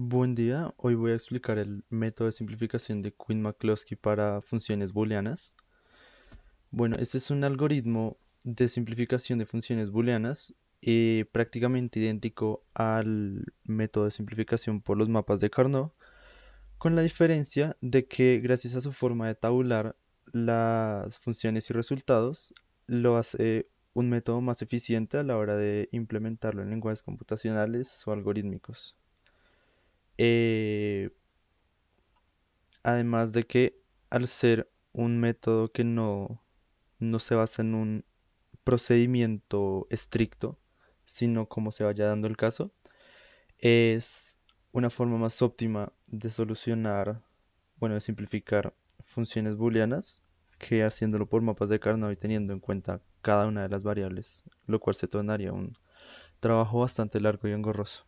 Buen día, hoy voy a explicar el método de simplificación de Quinn-McCloskey para funciones booleanas. Bueno, este es un algoritmo de simplificación de funciones booleanas prácticamente idéntico al método de simplificación por los mapas de Carnot, con la diferencia de que gracias a su forma de tabular las funciones y resultados, lo hace un método más eficiente a la hora de implementarlo en lenguajes computacionales o algorítmicos. Eh, Además de que al ser un método que no se basa en un procedimiento estricto, sino como se vaya dando el caso, es una forma más óptima de solucionar, bueno, de simplificar funciones booleanas que haciéndolo por mapas de Carnot y teniendo en cuenta cada una de las variables, lo cual se tornaría un trabajo bastante largo y engorroso.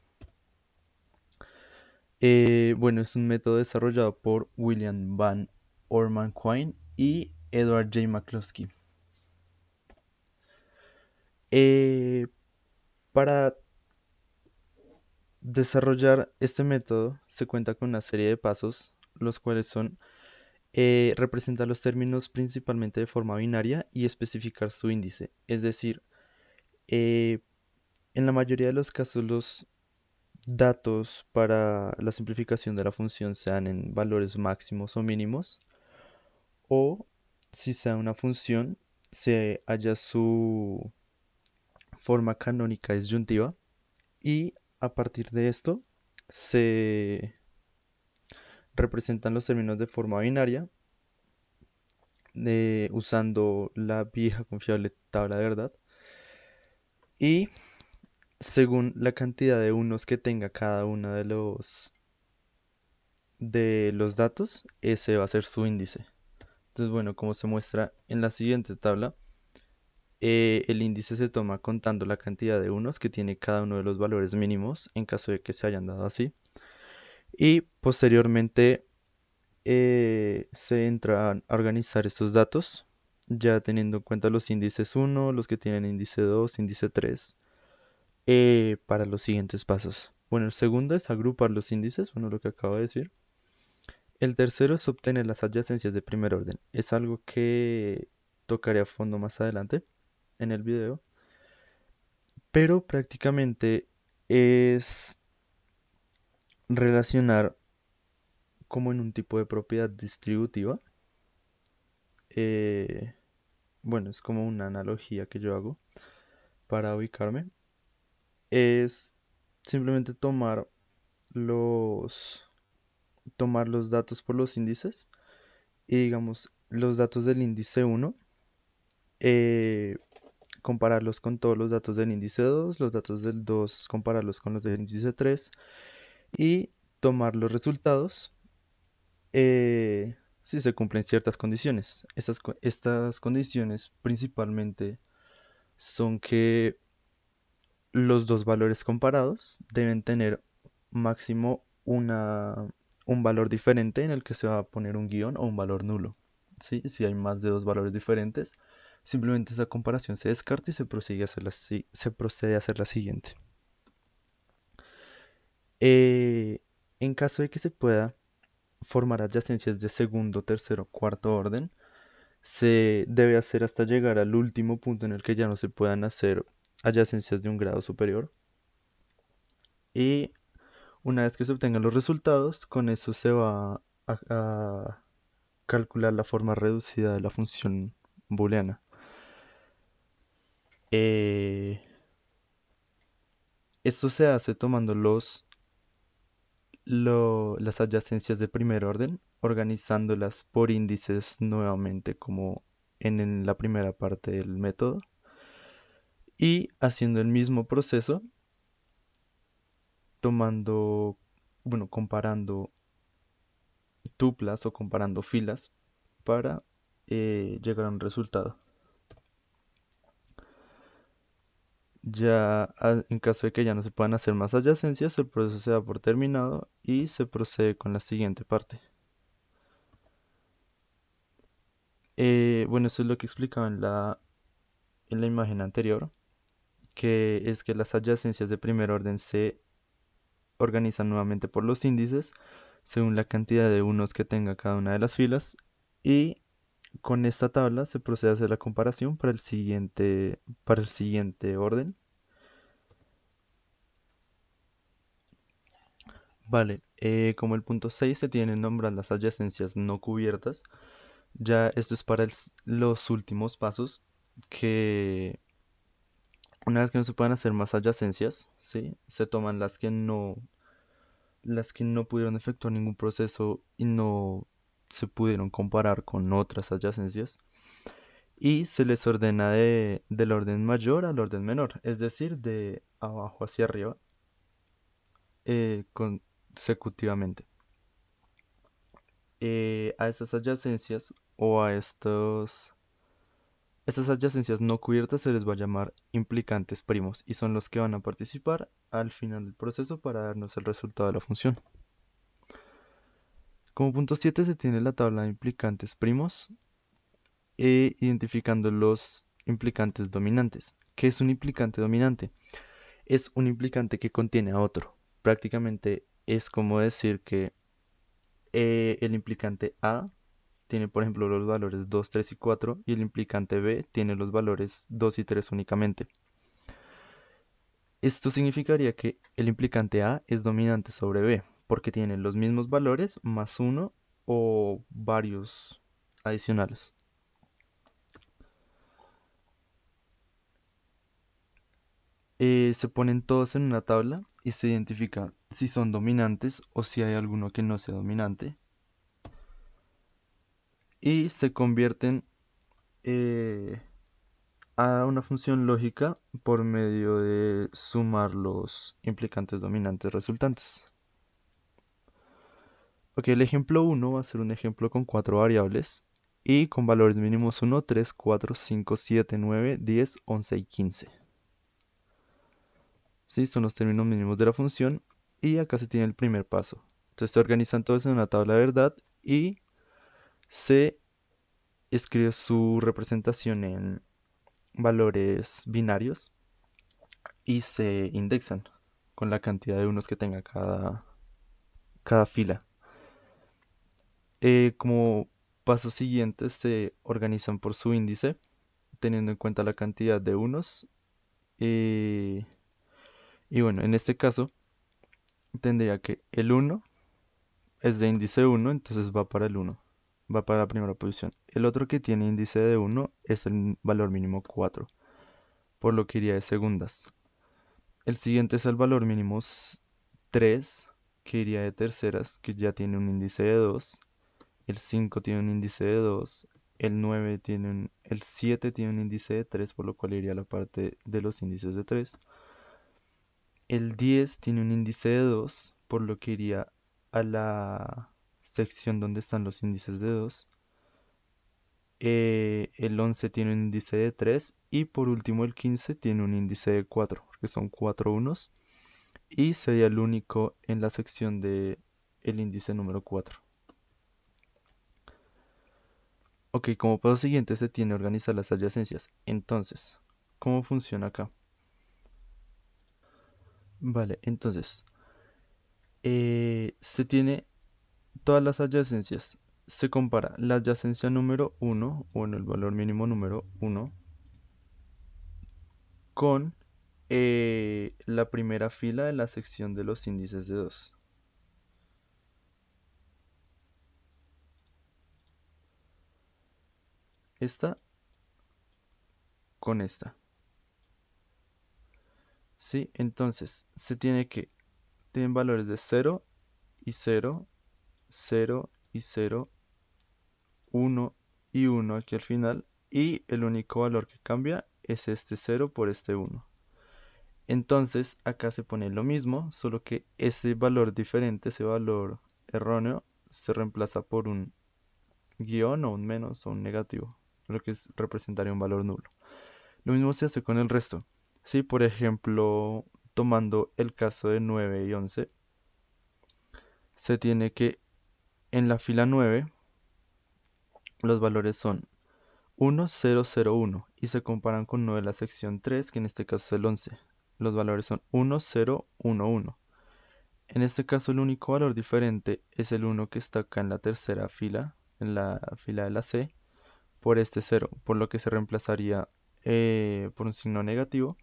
Bueno, es un método desarrollado por William Van Orman Quine y Edward J. McCloskey. Eh, para desarrollar este método se cuenta con una serie de pasos, los cuales son representar los términos principalmente de forma binaria y especificar su índice. Es decir, eh, en la mayoría de los casos los datos para la simplificación de la función sean en valores máximos o mínimos, o si sea una función, se halla su forma canónica disyuntiva y a partir de esto se representan los términos de forma binaria usando la vieja confiable tabla de verdad y según la cantidad de unos que tenga cada uno de los datos, ese va a ser su índice. Entonces, bueno, como se muestra en la siguiente tabla, el índice se toma contando la cantidad de unos que tiene cada uno de los valores mínimos en caso de que se hayan dado así. Y posteriormente se entra a organizar estos datos, ya teniendo en cuenta los índices uno, los que tienen índice 2, índice 3, para los siguientes pasos. Bueno, el segundo es agrupar los índices, bueno, lo que acabo de decir. El tercero es obtener las adyacencias de primer orden. Es algo que tocaré a fondo más adelante en el video, pero prácticamente es relacionar como en un tipo de propiedad distributiva. eh, bueno, es como una analogía que yo hago para ubicarme. Es simplemente los, tomar los datos por los índices y digamos los datos del índice uno, eh, compararlos con todos los datos del índice 2, los datos del 2 compararlos con los del índice 3 y tomar los resultados si se cumplen ciertas condiciones. Estas condiciones principalmente son que los dos valores comparados deben tener máximo un valor diferente en el que se va a poner un guión o un valor nulo. ¿Sí? Si hay más de dos valores diferentes, simplemente esa comparación se descarta y se procede a hacer la siguiente. Eh, en caso de que se pueda formar adyacencias de segundo, tercero, cuarto orden, se debe hacer hasta llegar al último punto en el que ya no se puedan hacer adyacencias de un grado superior. Y una vez que se obtengan los resultados, con eso se va a calcular la forma reducida de la función booleana. Eh, Esto se hace tomando las adyacencias de primer orden, organizándolas por índices nuevamente como en la primera parte del método y haciendo el mismo proceso, tomando, bueno, comparando tuplas o comparando filas para llegar a un resultado. Ya en caso de que ya no se puedan hacer más adyacencias, el proceso se da por terminado y se procede con la siguiente parte. Bueno, eso es lo que explicaba en la imagen anterior, que es que las adyacencias de primer orden se organizan nuevamente por los índices según la cantidad de unos que tenga cada una de las filas y con esta tabla se procede a hacer la comparación para el siguiente orden. Vale, como el punto 6 se tienen nombradas las adyacencias no cubiertas, ya esto es para los últimos pasos que una vez que no se puedan hacer más adyacencias, ¿sí? Se toman las que no pudieron efectuar ningún proceso y no se pudieron comparar con otras adyacencias y se les ordena del orden mayor al orden menor, es decir, de abajo hacia arriba consecutivamente. A estas adyacencias o a estas adyacencias no cubiertas se les va a llamar implicantes primos y son los que van a participar al final del proceso para darnos el resultado de la función. Como punto 7 se tiene la tabla de implicantes primos identificando los implicantes dominantes. ¿Qué es un implicante dominante? Es un implicante que contiene a otro. Prácticamente es como decir que el implicante A tiene, por ejemplo, los valores 2, 3 y 4 y el implicante B tiene los valores 2 y 3 únicamente. Esto significaría que el implicante A es dominante sobre B porque tiene los mismos valores más uno o varios adicionales. Se ponen todos en una tabla y se identifica si son dominantes o si hay alguno que no sea dominante y se convierten eh, a una función lógica por medio de sumar los implicantes dominantes resultantes. Ok, el ejemplo uno va a ser un ejemplo con cuatro variables y con valores mínimos 1, 3, 4, 5, 7, 9, 10, 11 y 15. ¿Sí? Son los términos mínimos de la función y acá se tiene el primer paso. Entonces se organizan todos en una tabla de verdad y se escribe su representación en valores binarios y se indexan con la cantidad de unos que tenga cada fila. Como paso siguiente se organizan por su índice, teniendo en cuenta la cantidad de unos. eh, y bueno, en este caso tendría que el uno es de índice uno, entonces va para el uno, va para la primera posición. El otro que tiene índice de uno es el valor mínimo 4, por lo que iría de segundas. El siguiente es el valor mínimo 3, que iría de terceras, que ya tiene un índice de 2. El 5 tiene un índice de 2. El 7 tiene un índice de 3, por lo cual iría a la parte de los índices de 3. El 10 tiene un índice de 2, por lo que iría a la sección donde están los índices de 2. El 11 tiene un índice de 3 y por último el 15 tiene un índice de 4, porque son 4 unos y sería el único en la sección de el índice número 4. Ok, como paso siguiente se tiene que organizar las adyacencias. Entonces, ¿cómo funciona acá? Vale, entonces, se tiene todas las adyacencias. Se compara la adyacencia número uno o en el valor mínimo número uno con la primera fila de la sección de los índices de 2. Esta con esta. ¿Sí? Entonces, se tiene que, tienen valores de 0 y 0, 0 y 0, 1 y 1 aquí al final. Y el único valor que cambia es este 0 por este 1. Entonces, acá se pone lo mismo, solo que ese valor diferente, ese valor erróneo, se reemplaza por un guión o un menos o un negativo, lo que representaría un valor nulo. Lo mismo se hace con el resto. Si, por ejemplo, tomando el caso de 9 y 11, se tiene que en la fila 9 los valores son 1, 0, 0, 1 y se comparan con uno de la sección 3, que en este caso es el 11. Los valores son 1, 0, 1, 1. En este caso el único valor diferente es el uno que está acá en la tercera fila, en la fila de la C, por este cero, por lo que se reemplazaría por un signo negativo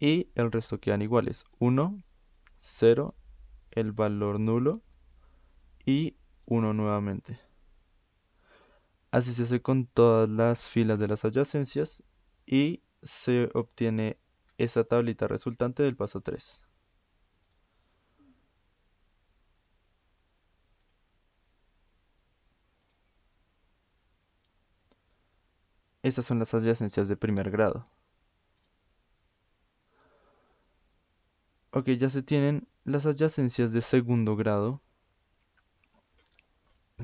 y el resto quedan iguales. Uno, cero, el valor nulo y uno nuevamente. Así se hace con todas las filas de las adyacencias y se obtiene esa tablita resultante del paso 3. Esas son las adyacencias de primer grado. Ok, ya se tienen las adyacencias de segundo grado,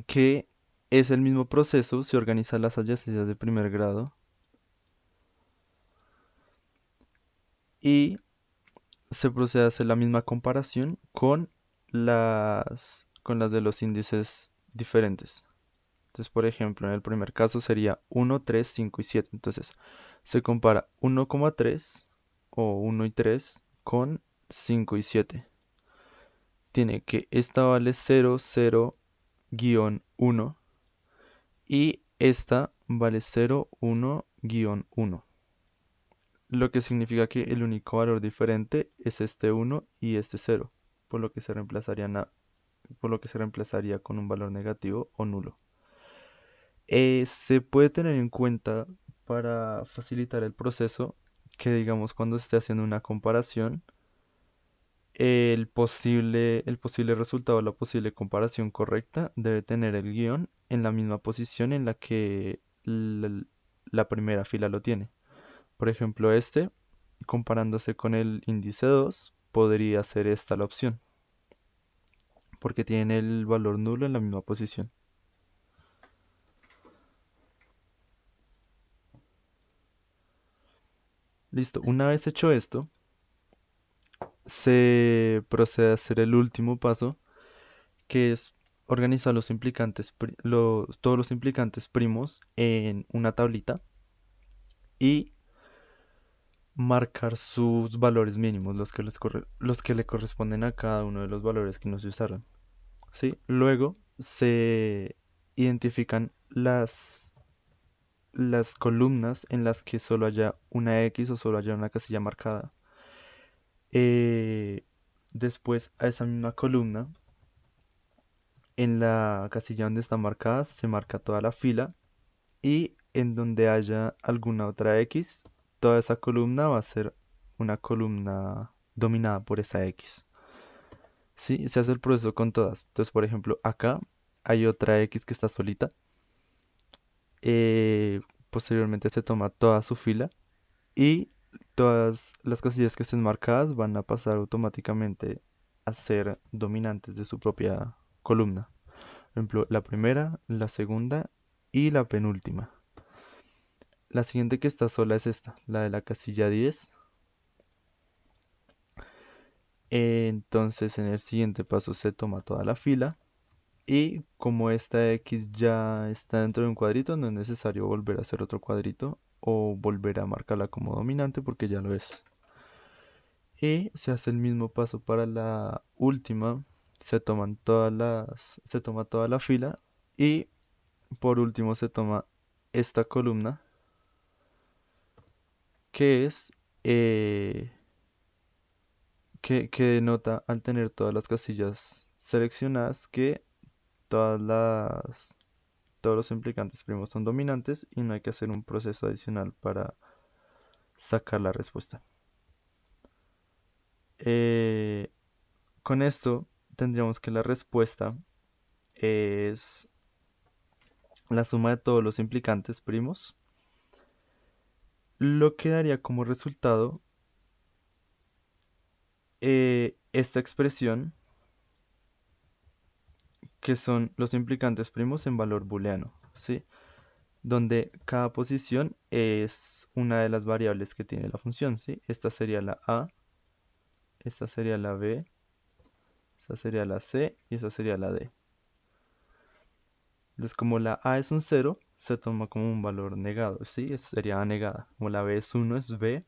que es el mismo proceso, se organizan las adyacencias de primer grado y se procede a hacer la misma comparación con las de los índices diferentes. Entonces, por ejemplo, en el primer caso sería 1, 3, 5 y 7. Entonces, se compara 1,3 o 1 y 3 con 5 y 7. Tiene que esta vale 0, 0, guión 1 y esta vale 0, 1, guión 1. Lo que significa que el único valor diferente es este 1 y este 0, por lo que se reemplazaría con un valor negativo o nulo. Se puede tener en cuenta para facilitar el proceso que digamos cuando se esté haciendo una comparación, el posible resultado, la posible comparación correcta debe tener el guión en la misma posición en la que la primera fila lo tiene. Por ejemplo, comparándose con el índice 2, podría ser esta la opción, porque tiene el valor nulo en la misma posición. Listo, una vez hecho esto, se procede a hacer el último paso, que es organizar todos los implicantes primos en una tablita y marcar sus valores mínimos, los que le corresponden a cada uno de los valores que no se usaron. ¿Sí? Luego se identifican las columnas en las que solo haya una X o solo haya una casilla marcada. Eh, Después a esa misma columna, en la casilla donde está marcada, se marca toda la fila y en donde haya alguna otra X, toda esa columna va a ser una columna dominada por esa X. ¿Sí? Se hace el proceso con todas. Entonces, por ejemplo, acá hay otra X que está solita. eh, Posteriormente se toma toda su fila y todas las casillas que estén marcadas van a pasar automáticamente a ser dominantes de su propia columna. Por ejemplo, la primera, la segunda y la penúltima. La siguiente que está sola es esta, la de la casilla 10. Entonces en el siguiente paso se toma toda la fila y como esta X ya está dentro de un cuadrito, no es necesario volver a hacer otro cuadrito o volver a marcarla como dominante porque ya lo es. Y se hace el mismo paso para la última, se toma toda la fila y por último se toma esta columna que es eh, que denota al tener todas las casillas seleccionadas que todas las todos los implicantes primos son dominantes y no hay que hacer un proceso adicional para sacar la respuesta. Eh, con esto tendríamos que la respuesta es la suma de todos los implicantes primos, lo que daría como resultado esta expresión que son los implicantes primos en valor booleano, ¿sí? Donde cada posición es una de las variables que tiene la función, ¿sí? Esta sería la A, esta sería la B, esta sería la C y esta sería la D. Entonces, como la A es un cero, se toma como un valor negado, ¿sí? Sería A negada. Como la B es uno, es B.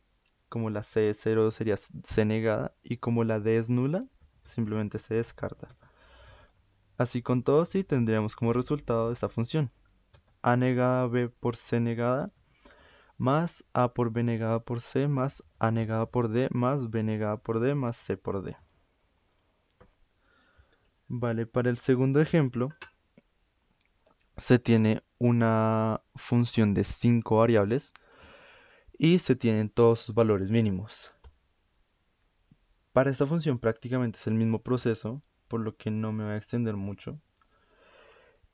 Como la C es cero, sería C negada. Y como la D es nula, simplemente se descarta. Así con todo, sí tendríamos como resultado esta función a negada b por c negada más a por b negada por c más a negada por d más b negada por d más c por d. Vale, para el segundo ejemplo se tiene una función de 5 variables y se tienen todos sus valores mínimos. Para esta función prácticamente es el mismo proceso, por lo que no me voy a extender mucho.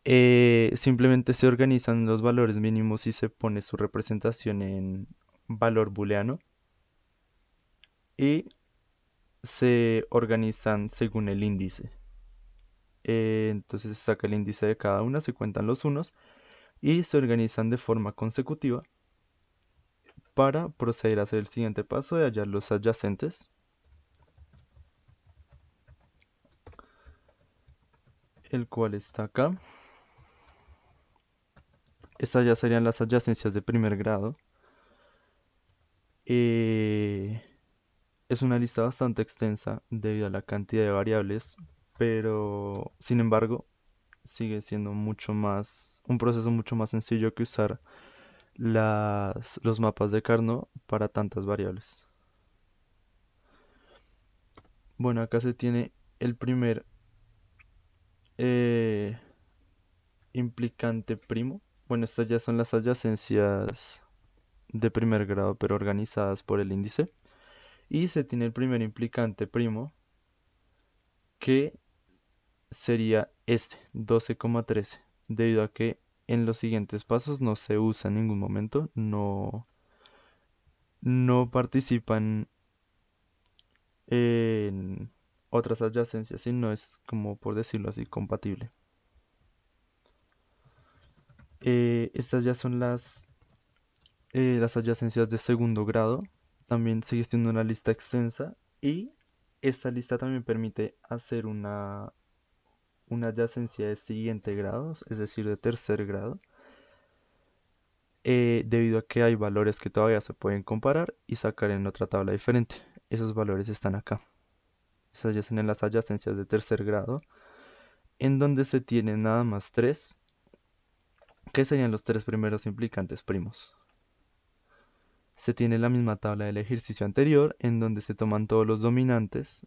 Simplemente se organizan los valores mínimos y se pone su representación en valor booleano y se organizan según el índice. Entonces se saca el índice de cada una, se cuentan los unos y se organizan de forma consecutiva para proceder a hacer el siguiente paso de hallar los adyacentes, el cual está acá. Estas ya serían las adyacencias de primer grado. Es una lista bastante extensa debido a la cantidad de variables, pero sin embargo sigue siendo un proceso mucho más sencillo que usar los mapas de Carnot para tantas variables. Bueno, acá se tiene el primer eh, implicante primo. Bueno, estas ya son las adyacencias de primer grado, pero organizadas por el índice. Y se tiene el primer implicante primo, que sería este, 12,13, debido a que en los siguientes pasos no se usa en ningún momento, no participan en otras adyacencias y no es, como por decirlo así, compatible. Estas ya son las adyacencias de segundo grado. También sigue siendo una lista extensa y esta lista también permite hacer una adyacencia de siguiente grado, es decir, de tercer grado, debido a que hay valores que todavía se pueden comparar y sacar en otra tabla diferente. Esos valores están acá. Esas ya son las adyacencias de tercer grado, en donde se tienen nada más tres, que serían los tres primeros implicantes primos. Se tiene la misma tabla del ejercicio anterior, en donde se toman todos los dominantes,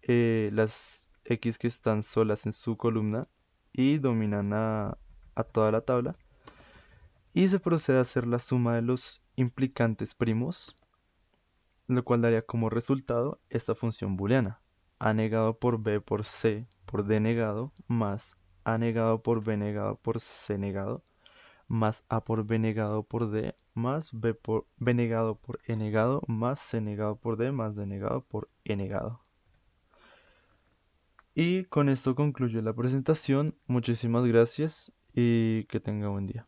las X que están solas en su columna, y dominan a toda la tabla. Y se procede a hacer la suma de los implicantes primos, lo cual daría como resultado esta función booleana. A negado por B por C por D negado, más A negado por B negado por C negado, más A por B negado por D, más B negado por E negado, más C negado por D, más D negado por E negado. Y con esto concluyo la presentación. Muchísimas gracias y que tenga buen día.